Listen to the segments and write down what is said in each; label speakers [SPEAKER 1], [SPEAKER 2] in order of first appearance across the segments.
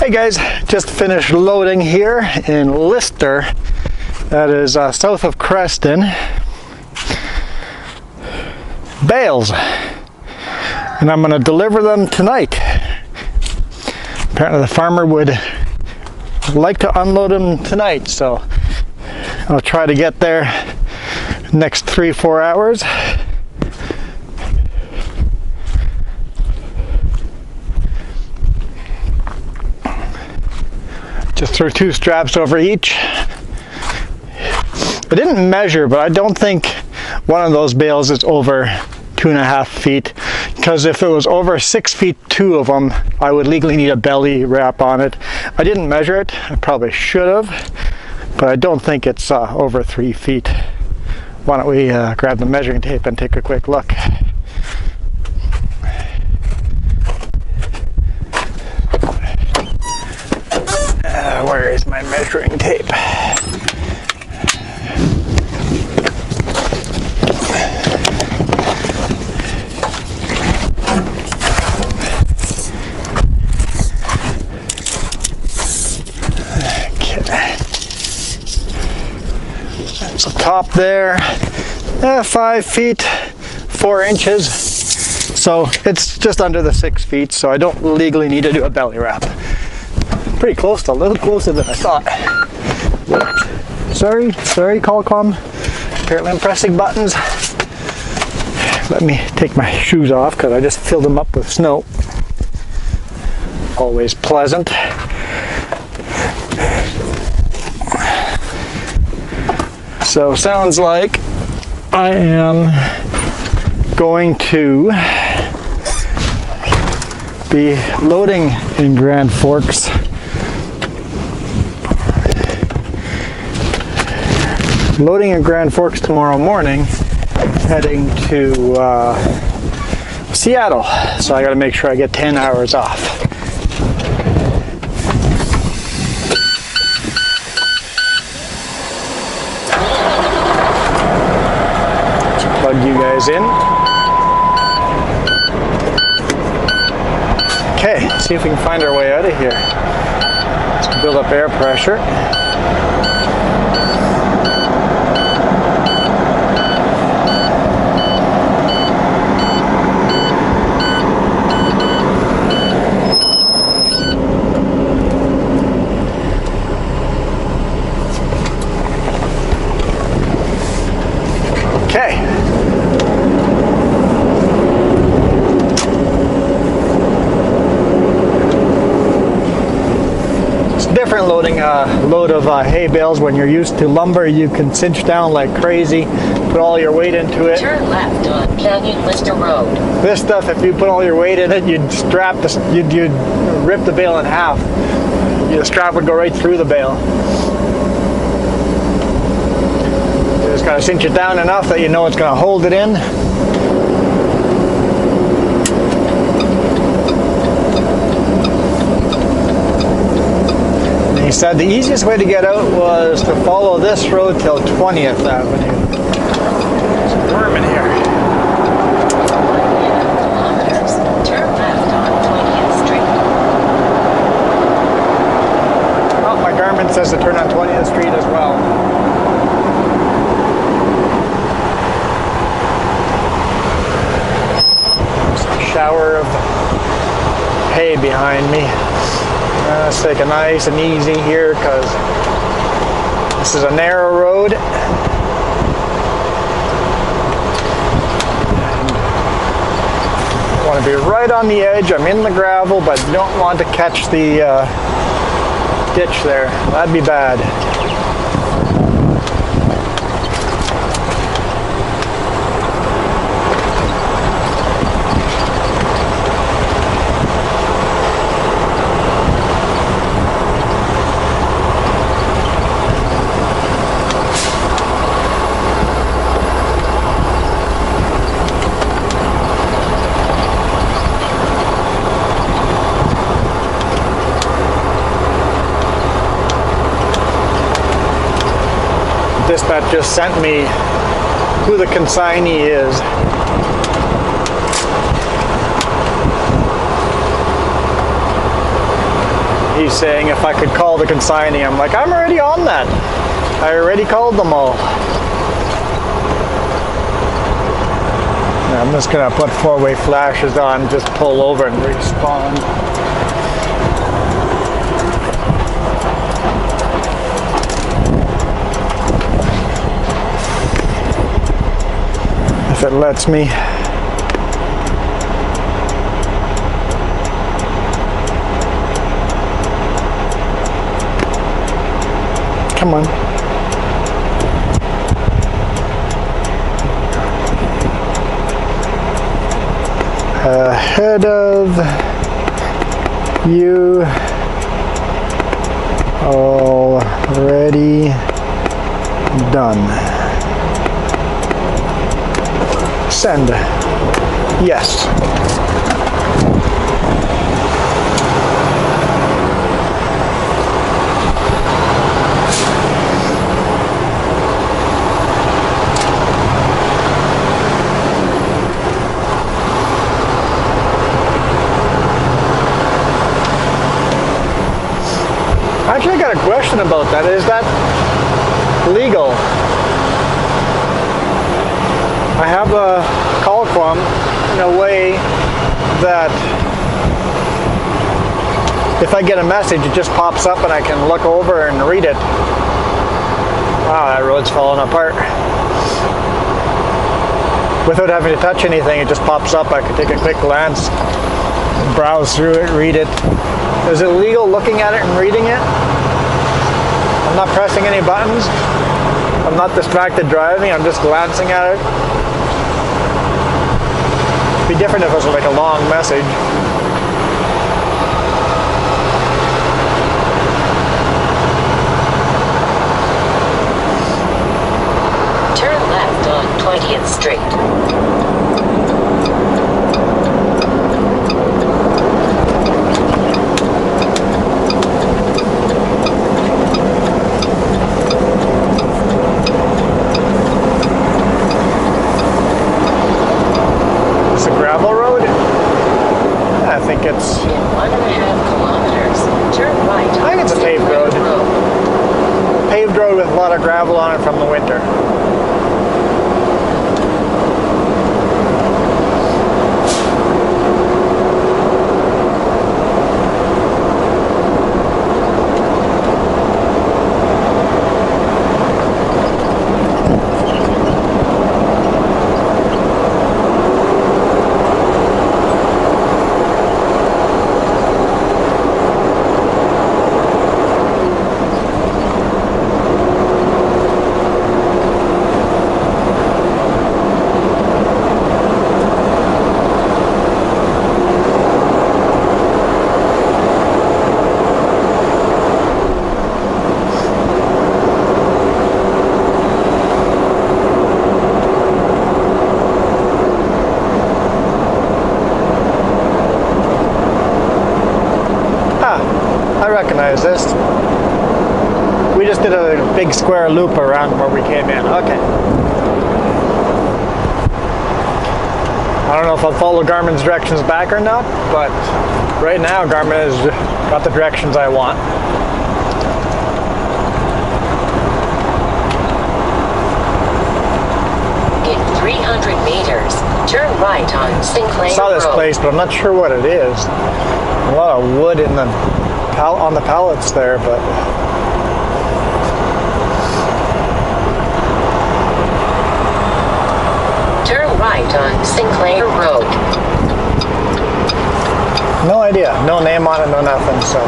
[SPEAKER 1] Hey guys, just finished loading here in Lister, that is south of Creston, bales, and I'm going to deliver them tonight. Apparently the farmer would like to unload them tonight, so I'll try to get there next 3-4 hours. Just threw 2 straps over each. I didn't measure, but I don't think one of those bales is over 2.5 feet, because if it was over 6 feet 2 of them, I would legally need a belly wrap on it. I didn't measure it. I probably should have, but I don't think it's over 3 feet. Why don't we grab the measuring tape and take a quick look. Where is my measuring tape? So top there, 5 feet 4 inches. So it's just under the 6 feet, so I don't legally need to do a belly wrap. Pretty close, a little closer than I thought. Sorry, Qualcomm. Apparently I'm pressing buttons. Let me take my shoes off because I just filled them up with snow. Always pleasant. So sounds like I am going to be loading in Grand Forks tomorrow morning, heading to Seattle. So I got to make sure I get 10 hours off. Let's plug you guys in. Okay, let's see if we can find our way out of here. Let's build up air pressure. Okay. It's different loading a load of hay bales. When you're used to lumber, you can cinch down like crazy, put all your weight into it.
[SPEAKER 2] Turn left on Canyon Lister Road.
[SPEAKER 1] This stuff, if you put all your weight in it, you'd rip the bale in half. The strap would go right through the bale. Just gotta cinch it down enough that you know it's gonna hold it in. And he said the easiest way to get out was to follow this road till 20th Avenue. There's a worm in here.
[SPEAKER 2] Turn left on 20th Street.
[SPEAKER 1] Oh, my Garmin says to turn on 20th Street as well. Shower of hay behind me. Let's take it nice and easy here because this is a narrow road. And I want to be right on the edge. I'm in the gravel, but don't want to catch the ditch there. That'd be bad. Dispatch just sent me who the consignee is. he's saying if I could call the consignee. I'm like, I'm already on that. I already called them all. I'm just gonna put four-way flashes on, just pull over and respawn. If it lets me. Come on. Ahead of you, already done. Send. Yes. Actually, I got a question about that. Is that legal? I have a call from in a way that if I get a message, it just pops up and I can look over and read it. Wow, that road's falling apart. Without having to touch anything, it just pops up. I can take a quick glance, browse through it, read it. Is it legal looking at it and reading it? I'm not pressing any buttons. I'm not distracted driving. I'm just glancing at it. It'd be different if it was like a long message.
[SPEAKER 2] Turn left on 20th Street.
[SPEAKER 1] It's
[SPEAKER 2] in 1.5 kilometers. Turn right.
[SPEAKER 1] I think it's a paved road. Paved road with a lot of gravel on it from the winter. I recognize this. We just did a big square loop around where we came in. Okay. I don't know if I'll follow Garmin's directions back or not, but right now Garmin has got the directions I want.
[SPEAKER 2] In 300 meters, turn right on Sinclair
[SPEAKER 1] I saw this
[SPEAKER 2] Road.
[SPEAKER 1] place, but I'm not sure what it is. A lot of wood in the on the pallets there, but
[SPEAKER 2] Turn right on Sinclair Road.
[SPEAKER 1] no idea. No name on it, no nothing, so.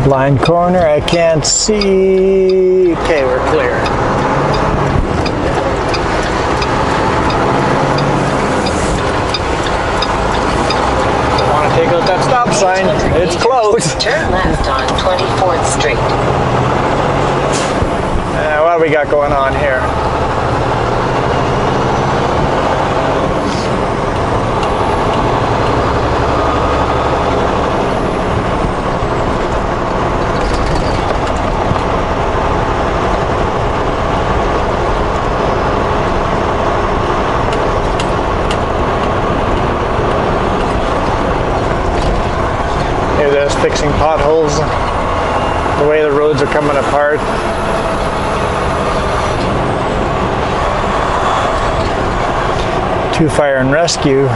[SPEAKER 1] Blind corner, I can't see. Okay, we're clear. Take out that stop sign. It's closed.
[SPEAKER 2] Turn left on 24th Street.
[SPEAKER 1] What do we got going on here? fixing potholes, the way the roads are coming apart. Two fire and rescue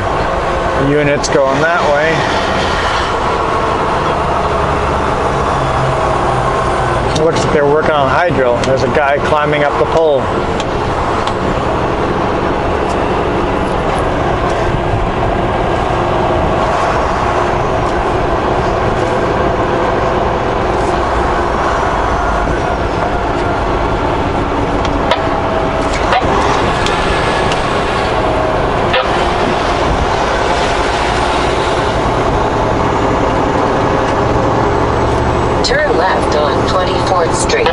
[SPEAKER 1] units going that way. It looks like they're working on hydro. There's a guy climbing up the pole.
[SPEAKER 2] Turn left on 24th Street.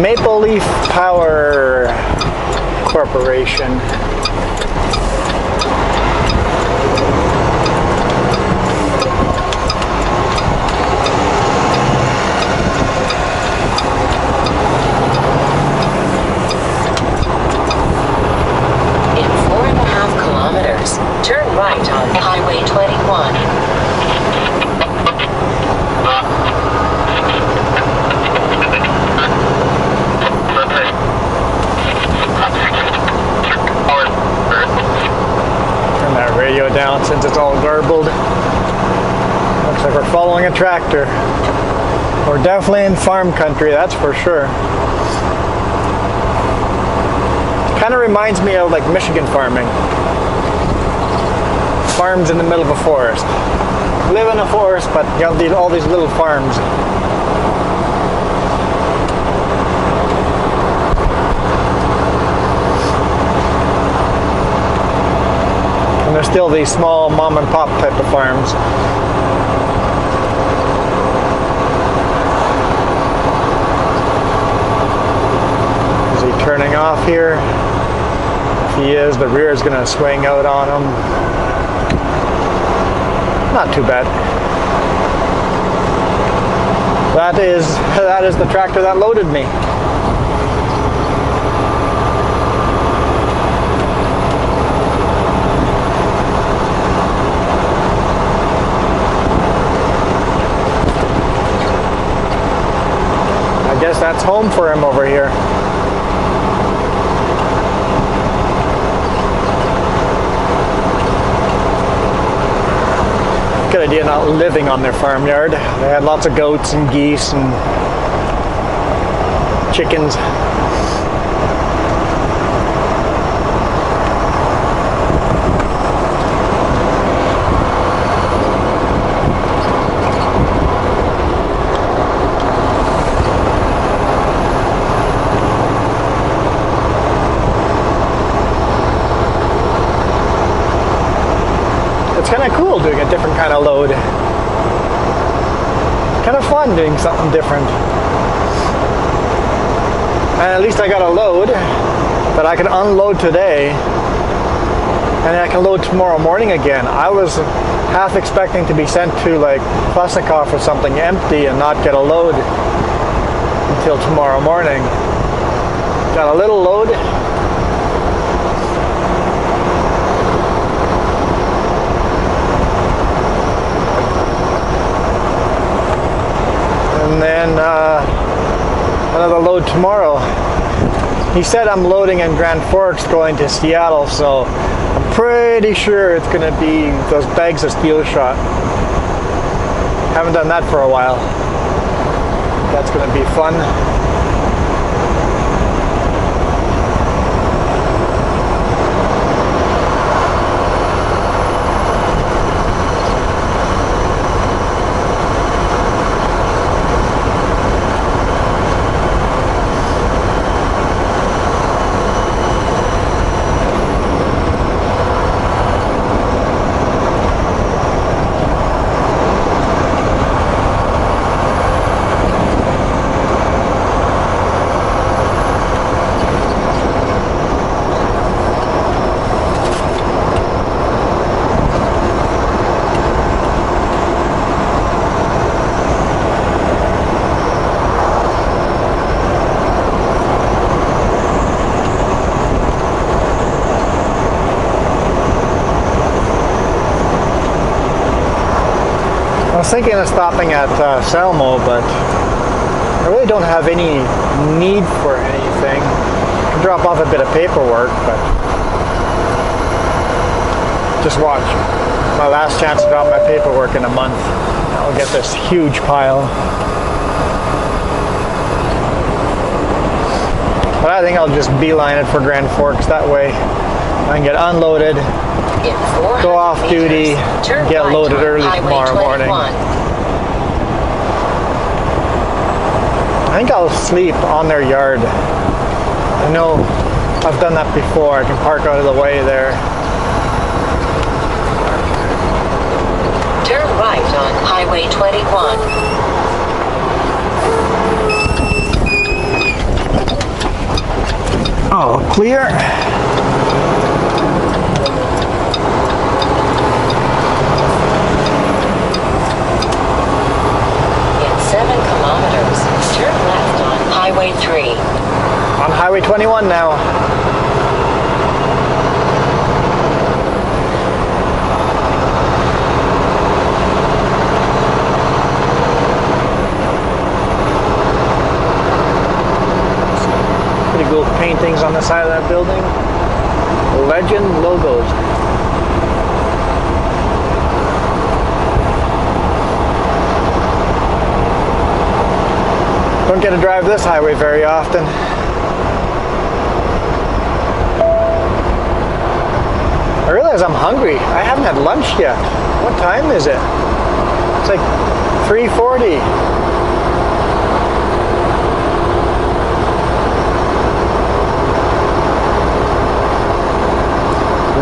[SPEAKER 1] Maple Leaf Power Corporation.
[SPEAKER 2] In 4.5 kilometers, turn right on Highway 21.
[SPEAKER 1] Turn that radio down since it's all garbled. Looks like we're following a tractor. We're definitely in farm country, that's for sure. Kind of reminds me of like Michigan farming. Farms in the middle of a forest. Live in a forest, but you have all these little farms. And there's still these small mom and pop type of farms. Is he turning off here? If he is, the rear is going to swing out on him. Not too bad. That is the tractor that loaded me. I guess that's home for him over here. Good idea not living on their farmyard. They had lots of goats and geese and chickens. It's kind of cool doing a different kind of load. Kind of fun doing something different. And at least I got a load that I can unload today and I can load tomorrow morning again. I was half expecting to be sent to like Klasikoff or something empty and not get a load until tomorrow morning. Got a little load. And then another load tomorrow. He said I'm loading in Grand Forks going to Seattle, so I'm pretty sure it's going to be those bags of steel shot. Haven't done that for a while. That's going to be fun. was thinking of stopping at Selmo, but I really don't have any need for anything. I can drop off a bit of paperwork, but just watch. My last chance to drop my paperwork in a month. I'll get this huge pile. But I think I'll just beeline it for Grand Forks. That way I can get unloaded, go off duty, get loaded early tomorrow morning. I think I'll sleep on their yard. I know I've done that before. I can park out of the way there.
[SPEAKER 2] Turn right on Highway 21.
[SPEAKER 1] Oh, clear.
[SPEAKER 2] In 7 kilometers, turn left on Highway 3.
[SPEAKER 1] On Highway 21 now. Pretty cool paintings on the side of that building. Legend logos. Don't get to drive this highway very often. I realize I'm hungry. I haven't had lunch yet. What time is it? It's like 3:40.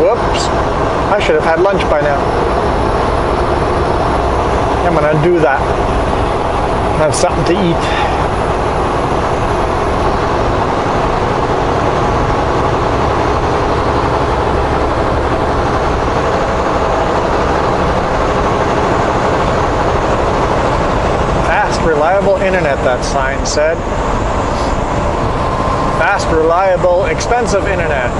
[SPEAKER 1] Whoops. I should have had lunch by now. I'm gonna do that. Have something to eat. Fast, reliable internet, that sign said. Fast, reliable, expensive internet.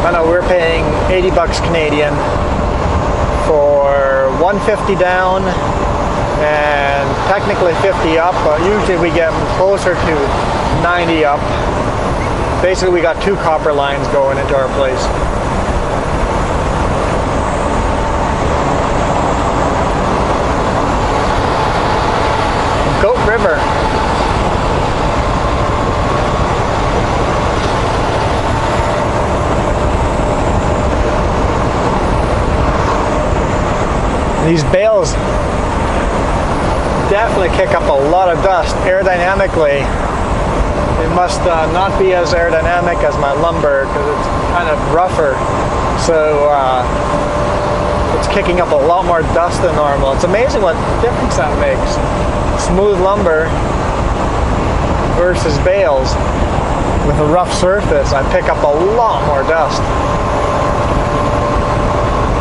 [SPEAKER 1] I know we're paying 80 bucks Canadian for 150 down and technically 50 up, but usually we get closer to 90 up. Basically we got 2 copper lines going into our place. Goat River. These bales definitely kick up a lot of dust aerodynamically. It must not be as aerodynamic as my lumber because it's kind of rougher. So it's kicking up a lot more dust than normal. It's amazing what difference that makes. Smooth lumber versus bales with a rough surface, I pick up a lot more dust.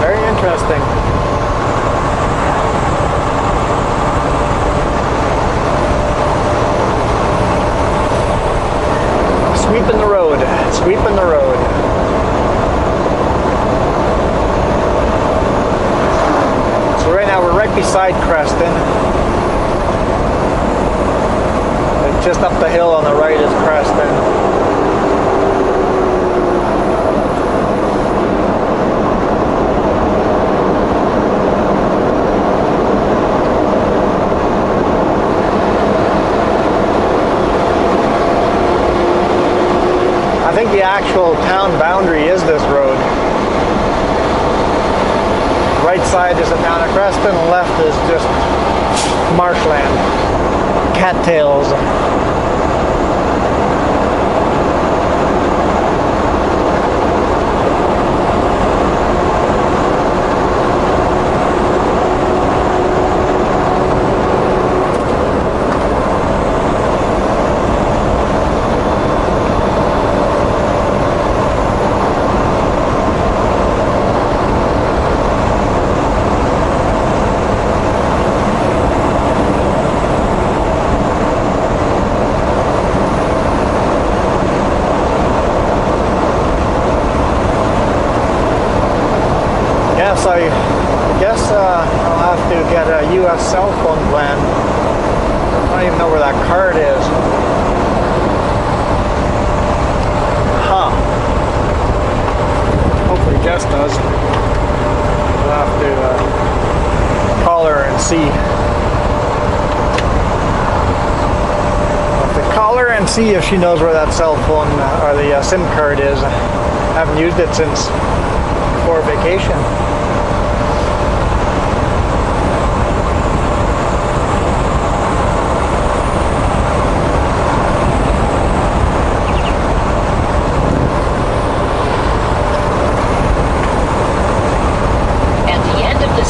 [SPEAKER 1] Very interesting. Sweeping the road, sweeping the road. So right now we're right beside Creston. And just up the hill on the right is Creston. I think the actual town boundary is this road. Right side is the town of Creston, left is just marshland, cattails. I'll have to get a US cell phone plan. I don't even know where that card is. Huh. Hopefully Jess does. We'll have to call her and see. We'll have to call her and see if she knows where that cell phone or the SIM card is. I haven't used it since before vacation.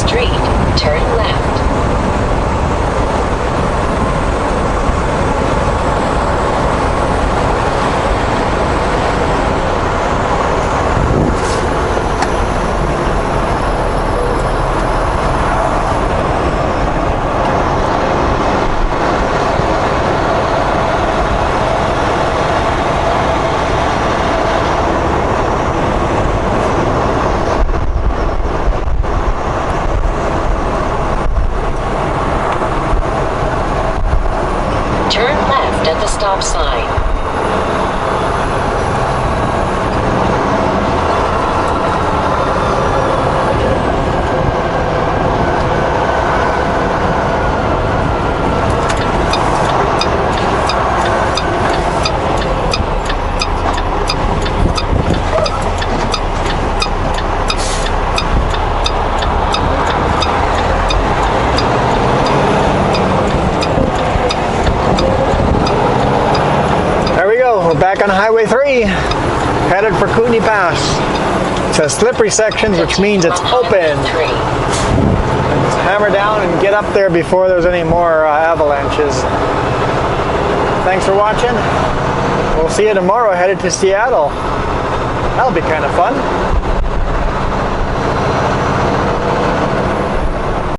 [SPEAKER 2] Street, turn left. Turn left at the stop sign.
[SPEAKER 1] We're back on Highway 3, headed for Kootenai Pass. It says slippery sections, which means it's open. Let's hammer down and get up there before there's any more avalanches. Thanks for watching. We'll see you tomorrow, headed to Seattle. That'll be kind of fun.